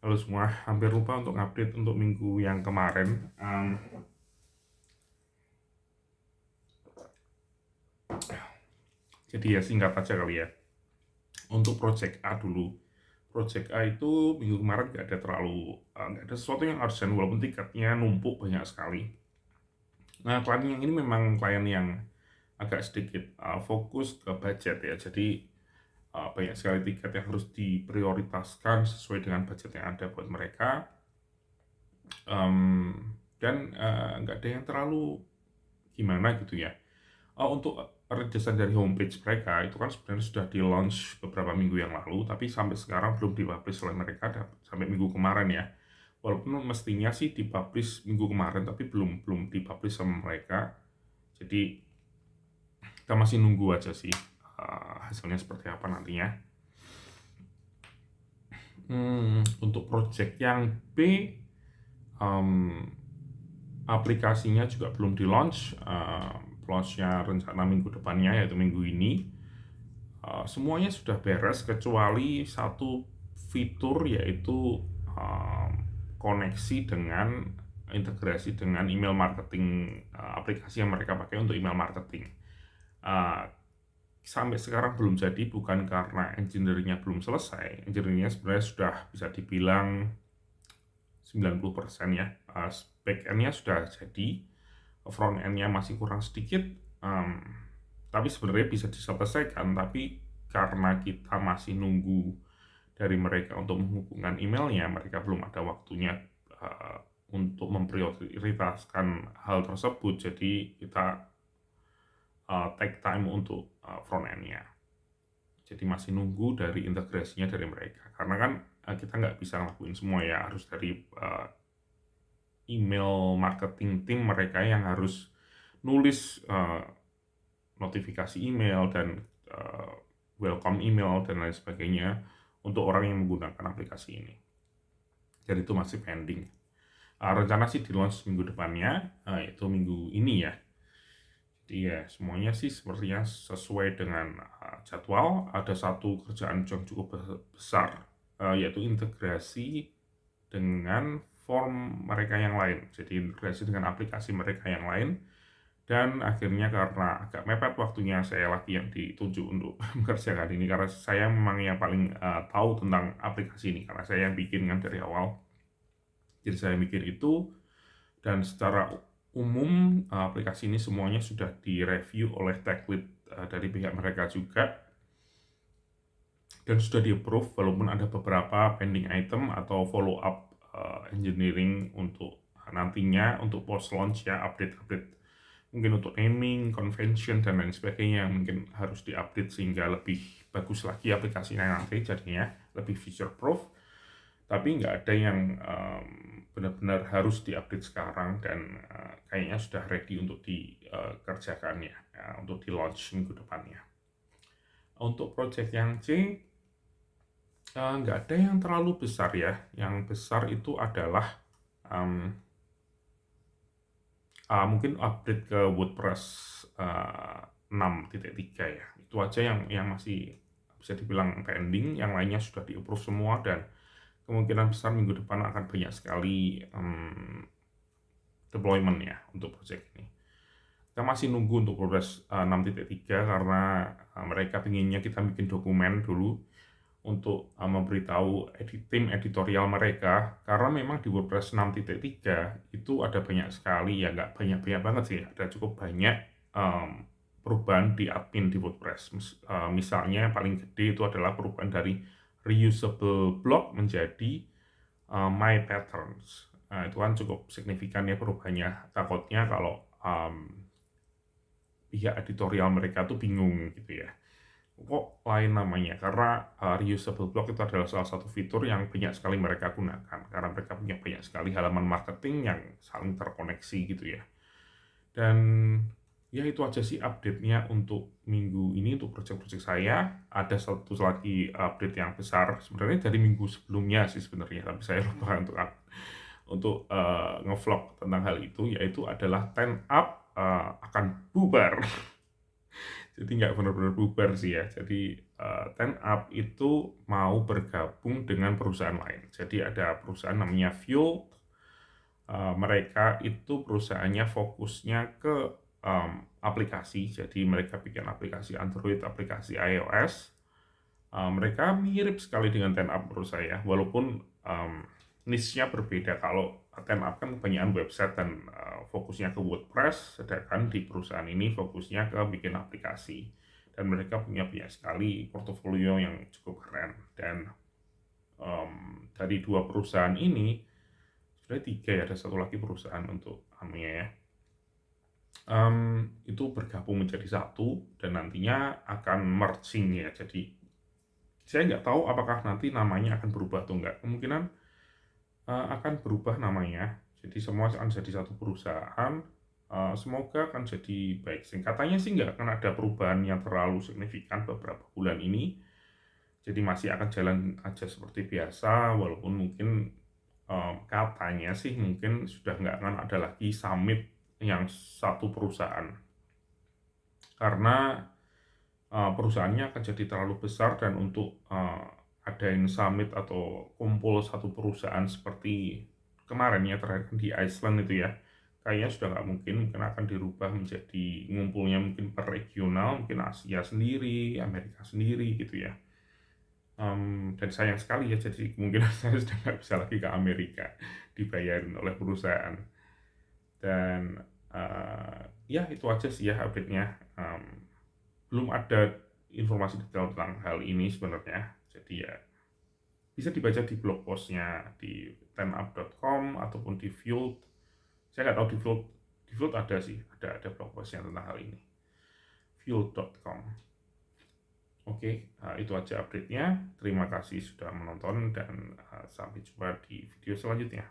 Halo semua, hampir lupa untuk update untuk minggu yang kemarin. Jadi ya singkat aja kali ya. Untuk Project A dulu. Project A itu minggu kemarin nggak ada sesuatu yang urgent walaupun tiketnya numpuk banyak sekali. Nah, klien yang ini memang klien yang agak sedikit fokus ke budget ya. Jadi banyak sekali tiket yang harus diprioritaskan sesuai dengan budget yang ada buat mereka. Dan nggak ada yang terlalu gimana gitu ya. Untuk redesign dari homepage mereka itu kan sebenarnya sudah di launch beberapa minggu yang lalu, tapi sampai sekarang belum dipublish oleh mereka sampai minggu kemarin ya. Walaupun mestinya sih dipublish minggu kemarin, tapi belum belum dipublish sama mereka. Jadi kita masih nunggu aja sih hasilnya seperti apa nantinya. Untuk project yang B, aplikasinya juga belum di launch. Launchnya rencana minggu depannya yaitu minggu ini. Semuanya sudah beres kecuali satu fitur yaitu koneksi dengan integrasi dengan email marketing, aplikasi yang mereka pakai untuk email marketing. Sampai sekarang belum jadi bukan karena engineering-nya belum selesai. Engineering-nya sebenarnya sudah bisa dibilang 90% ya. Back end-nya sudah jadi, front end-nya masih kurang sedikit. Tapi sebenarnya bisa diselesaikan, tapi karena kita masih nunggu dari mereka untuk menghubungkan emailnya, mereka belum ada waktunya untuk memprioritaskan hal tersebut. Jadi kita take time untuk front end-nya. Jadi masih nunggu dari integrasinya dari mereka. Karena kan kita nggak bisa ngelakuin semua ya, harus dari email marketing tim mereka yang harus nulis notifikasi email dan welcome email dan lain sebagainya untuk orang yang menggunakan aplikasi ini. Jadi itu masih pending. Rencana sih di launch minggu depannya, yaitu minggu ini ya. Jadi ya semuanya sih sepertinya sesuai dengan jadwal. Ada satu kerjaan yang cukup besar, yaitu integrasi dengan form mereka yang lain. Jadi integrasi dengan aplikasi mereka yang lain. Dan akhirnya karena agak mepet waktunya, saya lagi yang ditunjuk untuk mengerjakan ini karena saya memang yang paling tahu tentang aplikasi ini karena saya yang bikin kan dari awal. Jadi saya mikir itu, dan secara umum aplikasi ini semuanya sudah direview oleh tech lead dari pihak mereka juga dan sudah di-approve walaupun ada beberapa pending item atau follow up engineering untuk nantinya untuk post launch ya, update-update mungkin untuk naming, convention dan lain sebagainya yang mungkin harus diupdate sehingga lebih bagus lagi aplikasinya nanti jadinya lebih feature proof. Tapi nggak ada yang benar-benar harus diupdate sekarang dan kayaknya sudah ready untuk dikerjakan ya, untuk di launch minggu depannya. Untuk project yang C, nggak ada yang terlalu besar ya. Yang besar itu adalah mungkin update ke WordPress 6.3 ya. Itu aja yang masih bisa dibilang pending. Yang lainnya sudah di-approve semua dan kemungkinan besar minggu depan akan banyak sekali deployment ya untuk project ini. Kita masih nunggu untuk WordPress 6.3 karena mereka pinginnya kita bikin dokumen dulu untuk memberitahu tim editorial mereka, karena memang di WordPress 6.3 itu ada banyak sekali ya, nggak banyak-banyak banget sih, ada cukup banyak perubahan di admin di WordPress. Misalnya yang paling gede itu adalah perubahan dari reusable block menjadi my patterns. Itu kan cukup signifikan ya perubahannya. Takutnya kalau pihak editorial mereka tuh bingung gitu ya, kok lain namanya, karena reusable block itu adalah salah satu fitur yang banyak sekali mereka gunakan karena mereka punya banyak sekali halaman marketing yang saling terkoneksi gitu ya. Dan ya itu aja sih update-nya untuk minggu ini untuk project-project saya. Ada satu lagi update yang besar sebenarnya dari minggu sebelumnya sih sebenarnya, tapi saya lupa untuk ngevlog tentang hal itu, yaitu adalah 10up akan bubar. Jadi nggak benar-benar bubar sih ya. Jadi 10up itu mau bergabung dengan perusahaan lain. Jadi ada perusahaan namanya Fuel. Mereka itu perusahaannya fokusnya ke aplikasi. Jadi mereka bikin aplikasi Android, aplikasi iOS. Mereka mirip sekali dengan 10up menurut saya, walaupun niche-nya berbeda. Kalau 10up kan kebanyakan website dan fokusnya ke WordPress, sedangkan di perusahaan ini fokusnya ke bikin aplikasi. Dan mereka punya banyak sekali portofolio yang cukup keren. Dan dari dua perusahaan ini, sebenarnya tiga ya, ada satu lagi perusahaan untuk anunya ya. Itu bergabung menjadi satu dan nantinya akan merging ya. Jadi saya nggak tahu apakah nanti namanya akan berubah atau enggak. Kemungkinan akan berubah namanya. Jadi semua akan jadi satu perusahaan. Semoga akan jadi baik. Singkatannya sih nggak akan ada perubahan yang terlalu signifikan beberapa bulan ini. Jadi masih akan jalan aja seperti biasa. Walaupun mungkin katanya sih mungkin sudah nggak akan ada lagi summit yang satu perusahaan. Karena perusahaannya akan jadi terlalu besar dan untuk adain summit atau kumpul satu perusahaan seperti kemarin ya terakhir di Iceland itu ya, kayaknya sudah nggak mungkin akan dirubah menjadi ngumpulnya mungkin per regional, mungkin Asia sendiri, Amerika sendiri gitu ya. Dan sayang sekali ya, jadi kemungkinan saya sudah nggak bisa lagi ke Amerika dibayarin oleh perusahaan. Dan ya itu aja sih ya update-nya. Belum ada informasi detail tentang hal ini sebenarnya. Jadi ya bisa dibaca di blog postnya di 10up.com ataupun di Fueled. Saya nggak tahu di Fueled ada sih, ada blog postnya tentang hal ini. Fueled.com. Oke, itu aja update-nya. Terima kasih sudah menonton dan sampai jumpa di video selanjutnya.